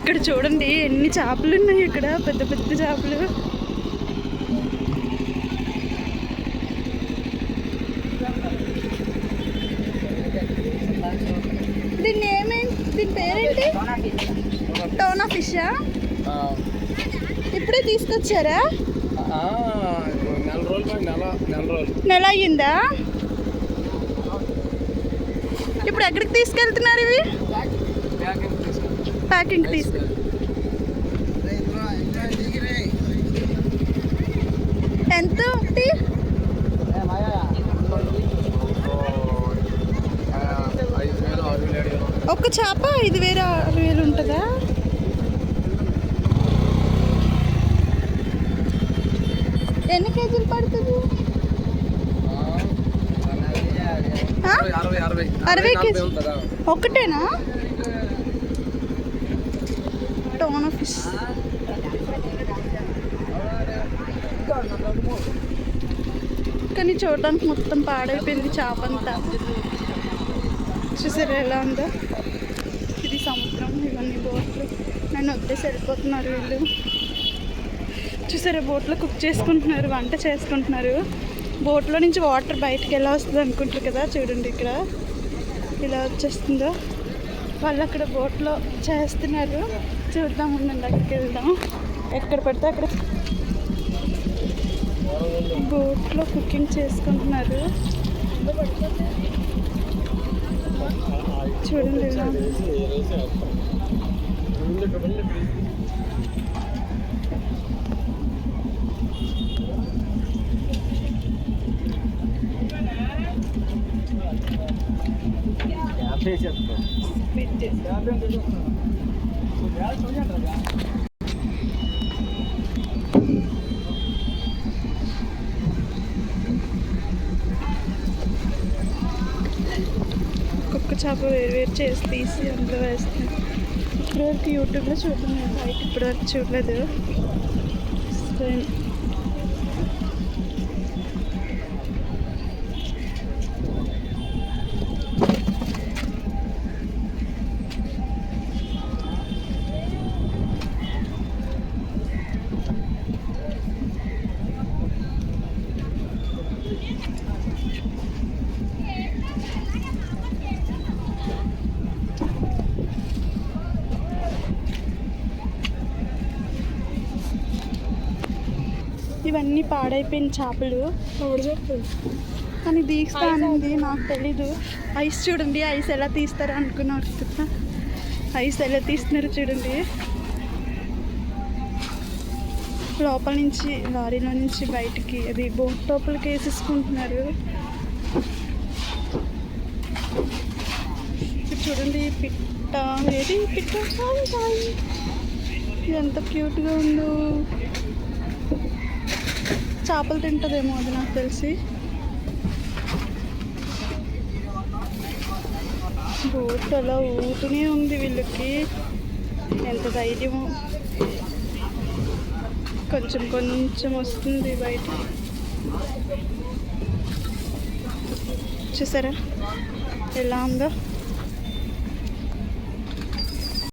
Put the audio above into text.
ఇక్కడ చూడండి ఎన్ని చేపలు ఉన్నాయి. ఇక్కడ పెద్ద పెద్ద చేపలు. దీని పేరేంటి? టోనా ఫిషా? ఇప్పుడే తీసుకొచ్చారా? నెల అయ్యిందా? ఇప్పుడు ఎక్కడికి తీసుకెళ్తున్నారు ఇవి? ప్యాకింగ్ ఎంత ఒకటి? ఒక చేప 5,000 6,000 ఉంటుందా? ఎన్ని కేజీలు పడుతుంది? 60 కేజీ ఒకటేనా? టోనా ఫిష్ కానీ చూడడానికి మొత్తం పాడైపోయింది చేప అంతా. చూసారా ఎలా ఉందో? ఇది సముద్రం. ఇవన్నీ బోట్లు. నన్ను వదిలేసి వెళ్ళిపోతున్నారు వీళ్ళు. చూసారా బోట్లో కుక్ చేసుకుంటున్నారు, వంట చేసుకుంటున్నారు. బోట్లో నుంచి వాటర్ బయటకు ఎలా వస్తుంది అనుకుంటారు కదా, చూడండి ఇక్కడ ఇలా వచ్చేస్తుందో. వాళ్ళు అక్కడ బోట్లో చేస్తున్నారు. చూద్దాం, ఉండండి అక్కడికి వెళ్దాం. ఎక్కడ పడితే అక్కడ బోట్లో కుకింగ్ చేసుకుంటున్నారు. చూడండి ఇలా. కుక్క చేప వేరు చేసి తీసి అందులో వేస్తాను. ఇప్పటివరకు యూట్యూబ్లో చూడడం బయట ఇప్పటివరకు చూడలేదు. ఇవన్నీ పాడైపోయిన చేపలు కానీ తీస్తానండి, నాకు తెలీదు. ఐస్ చూడండి, ఐస్ ఎలా తీస్తారో అనుకున్నారు కదా. ఐస్ ఎలా తీస్తున్నారు చూడండి. లోపల నుంచి లారీలో నుంచి బయటికి అది బోట్ లోపలికి వేసేసుకుంటున్నారు. చూడండి పిట్ట. ఏది పిట్ట? ఎంత క్యూట్గా ఉందో. చేపలు తింటుందేమో అది నాకు తెలిసి. బోట్ అలా ఊతూనే ఉంది వీళ్ళకి. ఎంత ధైర్యమో. కొంచెం కొంచెం వస్తుంది బయట. చూసారా ఎలా ఉందో?